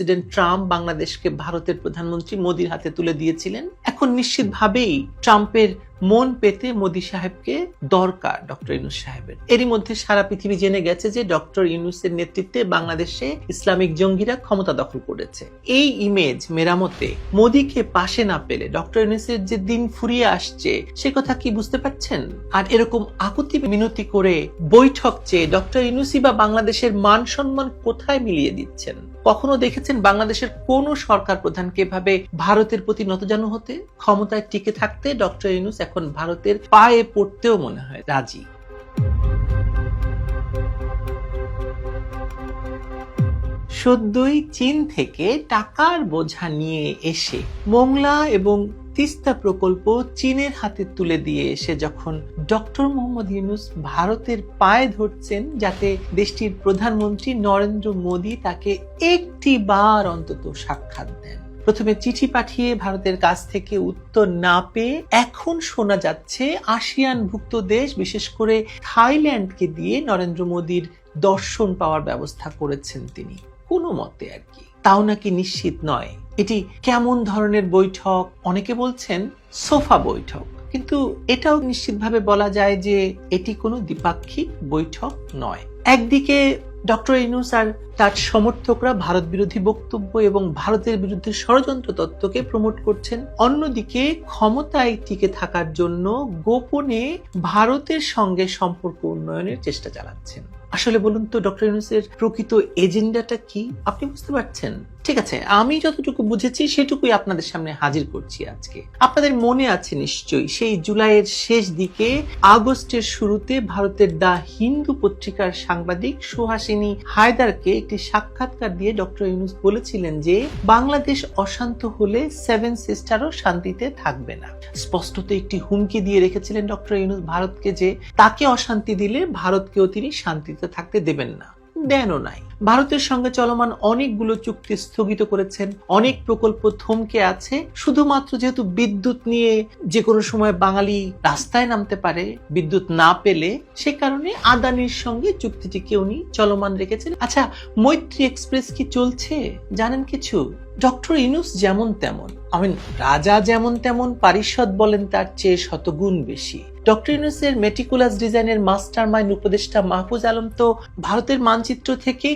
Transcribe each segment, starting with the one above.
President Trump বাংলাদেশকে ভারতের প্রধানমন্ত্রী মোদির হাতে তুলে দিয়েছিলেন। এখন নিশ্চিতভাবেই ট্রাম্পের মন পেতে মোদি সাহেবকে দরকার ডক্টর ইউনূস সাহেবের। এরই মধ্যে সারা পৃথিবী জেনে গেছে যে ডক্টর ইউনূসের নেতৃত্বে বাংলাদেশে ইসলামিক জঙ্গিরা ক্ষমতা দখল করেছে। এই ইমেজ মেরামতে মোদিকে পাশে না পেলে ডক্টর ইউনূসের যে দিন ফুরিয়ে আসছে সে কথা কি বুঝতে পারছেন? আর এরকম আকুতি মিনতি করে বৈঠক চেয়ে ডক্টর ইউনূসই বা বাংলাদেশের মান সম্মান কোথায় মিলিয়ে দিচ্ছেন? কখনো দেখেছেন বাংলাদেশের কোন সরকার প্রধানকে এভাবে ভারতের প্রতি নতজানু হতে? ক্ষমতায় টিকে থাকতে ডক্টর ইউনূস এখন ভারতের পায়ে পড়তেও মনে হয় রাজি। সদ্যই চীন থেকে টাকার বোঝা নিয়ে এসে মোংলা এবং তিস্তা প্রকল্প চীনের হাতে তুলে দিয়ে এসে যখন ডক্টর মোহাম্মদ ইউনূস ভারতের পায়ে ধরছেন যাতে দেশটির প্রধানমন্ত্রী নরেন্দ্র মোদী তাকে একটি বার অন্তত সাক্ষাৎ দেন। প্রথমে চিঠি পাঠিয়ে ভারতের কাছ থেকে উত্তর না পেয়ে এখন শোনা যাচ্ছে আসিয়ানভুক্ত দেশ বিশেষ করে থাইল্যান্ডকে দিয়ে নরেন্দ্র মোদীর দর্শন পাওয়ার ব্যবস্থা করেছেন তিনি কোনো মতে আর কি। তাও নাকি নিশ্চিত নয় এটি কেমন ধরনের বৈঠক। অনেকে বলছেন সোফা বৈঠক, কিন্তু এটাও নিশ্চিতভাবে বলা যায় যে এটি কোনো দ্বিপাক্ষিক বৈঠক নয়। একদিকে ডক্টর ইউনূস আর তার সমর্থকরা ভারত বিরোধী বক্তব্য এবং ভারতের বিরুদ্ধে ষড়যন্ত্র তত্ত্বকে প্রমোট করছেন, অন্যদিকে ক্ষমতায় টিকে থাকার জন্য গোপনে ভারতের সঙ্গে সম্পর্ক উন্নয়নের চেষ্টা চালাচ্ছেন। আসলে বলুন তো ডক্টর ইউনূসের প্রকৃত এজেন্ডাটা কি? আপনি বুঝতে পারছেন? ঠিক আছে, আমি যতটুকু বুঝেছি সেটুকুই আপনাদের সামনে হাজির করছি আজকে। আপনাদের মনে আছে নিশ্চয়ই সেই জুলাইয়ের শেষ দিকে আগস্টের শুরুতে ভারতের দ্য হিন্দু পত্রিকার সাংবাদিক সুহাসিনী হায়দারকে একটি সাক্ষাৎকার দিয়ে ডক্টর ইউনূস বলেছিলেন যে বাংলাদেশ অশান্ত হলে সেভেন সিস্টারও শান্তিতে থাকবে না। স্পষ্টত একটি হুমকি দিয়ে রেখেছিলেন ডক্টর ইউনূস ভারতকে যে তাকে অশান্তি দিলে ভারতকেও তিনি শান্তিতে থাকতে দেবেন না। দেনও নাই। ভারতের সঙ্গে চলমান অনেকগুলো চুক্তি স্থগিত করেছেন, অনেক প্রকল্প থমকে আছে শুধুমাত্র যেহেতু বিদ্যুৎ নিয়ে যে কোনো সময় বাঙালি রাস্তায় নামতে পারে বিদ্যুৎ না পেলে, সে কারণে আদানির সঙ্গে চুক্তিটিকে উনি চলমান রেখেছেন। আচ্ছা, মৈত্রী এক্সপ্রেস কি চলছে জানেন কিছু? ডক্টর ইউনূস যেমন তেমন, রাজা যেমন তেমন, পারিষদ বলেন তার চেয়ে শতগুণ বেশি। ডক্টর ইউনূসের মেটিকুলাস ডিজাইনের মাস্টার মাইন্ড উপদেষ্টা মাহফুজ আলম তো ভারতের মানচিত্র থেকে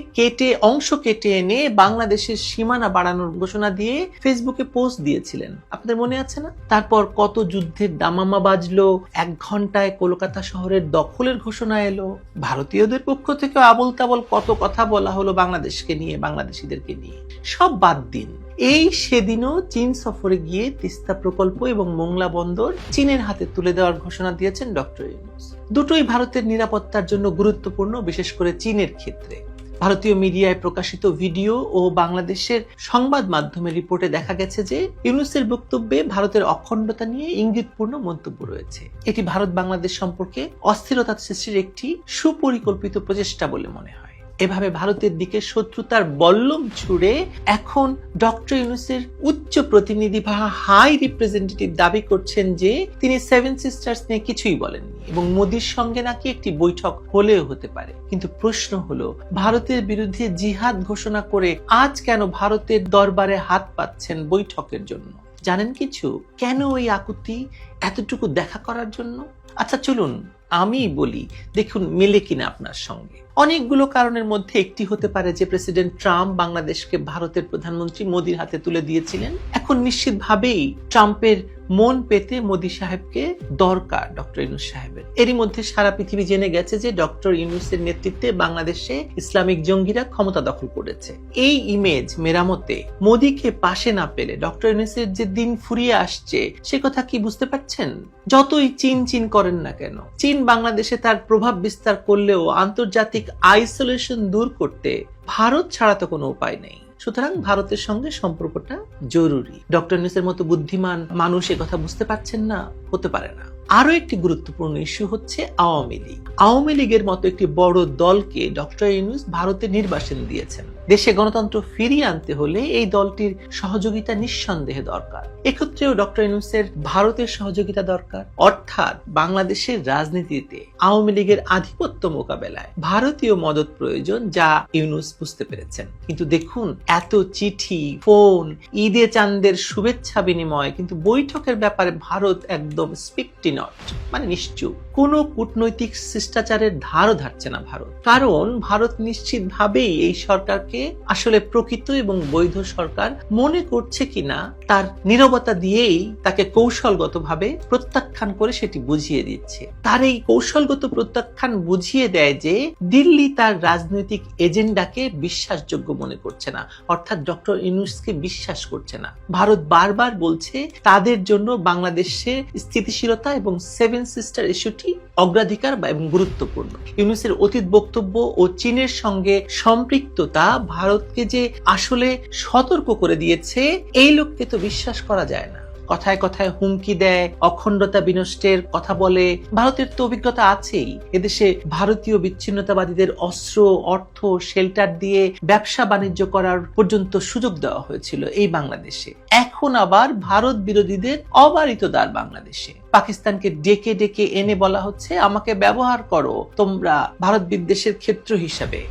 অংশ কেটে এনে বাংলাদেশের সীমানা বাড়ানোর ঘোষণা দিয়ে ফেসবুকে পোস্ট দিয়েছিলেন, আপনাদের মনে আছে না? তারপর কত যুদ্ধের দামামা বাজলো, 1 ঘন্টায় কলকাতা শহরের দখলের ঘোষণা এলো, ভারতীয়দের পক্ষ থেকে আবল তাবল কত কথা বলা হলো বাংলাদেশকে নিয়ে, বাংলাদেশিদেরকে নিয়ে। সব বাদ দিন, এই সেদিনও চীন সফরে গিয়ে তিস্তা প্রকল্প এবং মোংলা বন্দর চীনের হাতে তুলে দেওয়ার ঘোষণা দিয়েছেন ডক্টর ইউনূস। দুটোই ভারতের নিরাপত্তার জন্য গুরুত্বপূর্ণ, বিশেষ করে চীনের ক্ষেত্রে। ভারতীয় মিডিয়ায় প্রকাশিত ভিডিও ও বাংলাদেশের সংবাদ মাধ্যমের রিপোর্টে দেখা গেছে যে ইউনূসের বক্তব্যে ভারতের অখণ্ডতা নিয়ে ইঙ্গিতপূর্ণ মন্তব্য রয়েছে। এটি ভারত বাংলাদেশ সম্পর্কে অস্থিরতা সৃষ্টির একটি সুপরিকল্পিত প্রচেষ্টা বলে মনে হয়। এভাবে ভারতের দিকে শত্রুতার বল্লম ছুড়ে এখন ডক্টর ইউনূসের উচ্চ প্রতিনিধি বা হাই রিপ্রেজেন্টেটিভ দাবি করছেন যে তিনি সেভেন সিস্টার্স নিয়ে কিছুই বলেননি এবং মোদির সঙ্গে নাকি একটি বৈঠক হলেও হতে পারে। কিন্তু প্রশ্ন হলো, ভারতের বিরুদ্ধে জিহাদ ঘোষণা করে আজ কেন ভারতের দরবারে হাত পাচ্ছেন বৈঠকের জন্য? জানেন কিছু? কেন ওই আকুতি এতটুকু দেখা করার জন্য? আচ্ছা চলুন আমি বলি, দেখুন মেলে কিনা আপনার সঙ্গে। অনেকগুলো কারণের মধ্যে একটি হতে পারে যে প্রেসিডেন্ট ট্রাম্প বাংলাদেশকে ভারতের প্রধানমন্ত্রী মোদির হাতে তুলে দিয়েছিলেন। এখন নিশ্চিতভাবেই ট্রাম্পের মন পেতে মোদি সাহেবকে দরকার ডক্টর ইউনূস সাহেবের। এরই মধ্যে সারা পৃথিবী জেনে গেছে যে ডক্টর ইউনূসের নেতৃত্বে বাংলাদেশে ইসলামিক জঙ্গিরা ক্ষমতা দখল করেছে। এই ইমেজ মেরামতে মোদিকে পাশে না পেলে ডক্টর ইউনূসের যে দিন ফুরিয়ে আসছে সে কথা কি বুঝতে পারছেন? যতই চীন করেন না কেন, চীন বাংলাদেশে তার প্রভাব বিস্তার করলেও আন্তর্জাতিক আইসোলেশন দূর করতে ভারত ছাড়া তো কোনো উপায় নেই। সুতরাং ভারতের সঙ্গে সম্পর্কটা জরুরি। ডক্টর ইউনূসের মতো বুদ্ধিমান মানুষ এ কথা বুঝতে পারছেন না? হতে পারে না। আরো একটি গুরুত্বপূর্ণ ইস্যু হচ্ছে আওয়ামী লীগ। আওয়ামী লীগের মতো একটি বড় দলকে ডক্টর ইউনূস ভারতে নির্বাসন দিয়েছেন। দেশে গণতন্ত্র ফিরিয়ে আনতে হলে এই দলটির সহযোগিতা নিঃসন্দেহে দরকার। এক্ষেত্রেও ডক্টর ইউনূসের ভারতের সহযোগিতা দরকার। অর্থাৎ বাংলাদেশের রাজনীতিতে আওয়ামী লীগের আধিপত্য মোকাবেলায় ভারতীয় মদত প্রয়োজন, যা ইউনূস বুঝতে পেরেছেন। কিন্তু দেখুন, এত চিঠি, ফোন, ঈদে চাঁদের শুভেচ্ছা বিনিময়, কিন্তু বৈঠকের ব্যাপারে ভারত একদম স্পিকটি নট, মানে নিশ্চুপ। কোনো কূটনৈতিক শিষ্টাচারের ধারও ধারছে না ভারত, কারণ ভারত নিশ্চিতভাবেই এই সরকারকে আসলে প্রকৃত এবং বৈধ সরকার মনে করছে কিনা তার নীরবতা দিয়েই তাকে কৌশলগতভাবে প্রত্যাখ্যান করে সেটি বুঝিয়ে দিচ্ছে। তার এই কৌশলগত প্রত্যাখ্যান বুঝিয়ে দেয় যে দিল্লি তার রাজনৈতিক এজেন্ডাকে বিশ্বাসযোগ্য মনে করছে না, অর্থাৎ ডক্টর ইউনূসকে বিশ্বাস করছে না। ভারত বারবার বলছে তাদের জন্য বাংলাদেশের স্থিতিশীলতা এবং সেভেন সিস্টার ইস্যুটি অগ্রাধিকার এবং গুরুত্বপূর্ণ। ইউনূসের অতীত বক্তব্য ও চীনের সঙ্গে সম্পৃক্ততা ভারতকে যে আসলে সতর্ক করে দিয়েছে, এই লোককে তো বিশ্বাস করা যায় না। কথায় কথায় হুমকি দেয়, অখণ্ডতা বিনষ্টের কথা বলে। ভারতের তো অভিজ্ঞতা আছেই, এদেশে ভারতীয় বিচ্ছিন্নতাবাদীদের অস্ত্র, অর্থ, শেল্টার দিয়ে ব্যবসা বাণিজ্য করার পর্যন্ত সুযোগ দেওয়া হয়েছিল এই বাংলাদেশে। এখন আবার ভারত বিরোধীদের অবারিত দ্বার বাংলাদেশে। পাকিস্তানকে ডেকে ডেকে এনে বলা হচ্ছে আমাকে ব্যবহার করো তোমরা ভারত বিদ্বেষের ক্ষেত্র হিসাবে।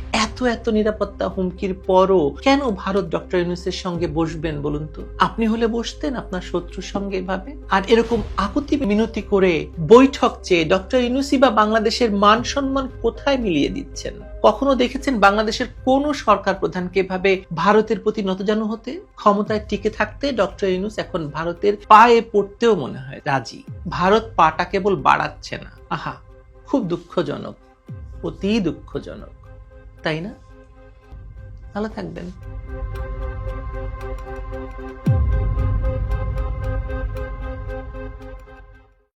এত নিরাপত্তা হুমকির পরও কেন ভারত ডক্টর ইউনূসের সঙ্গে বসবেন বলুন তো? আপনি হলে বসতেন আপনার শত্রুর সঙ্গে এভাবে? আর এরকম আকুতি মিনতি করে বৈঠক চেয়ে ডক্টর ইউনূসই বা বাংলাদেশের মান সম্মান কোথায় মিলিয়ে দিচ্ছেন? কখনো দেখেছেন বাংলাদেশের কোন সরকার প্রধানকে এভাবে ভারতের প্রতি নতজানু হতে? ক্ষমতায় টিকে থাকতে ডক্টর ইউনূস এখন ভারতের পায়ে পড়তেও মনে হয় রাজি। ভারত পাটা কেবল বাড়াচ্ছে না। আহা, খুব দুঃখজনক, অতি দুঃখজনক, তাই না? ভালো থাকবেন।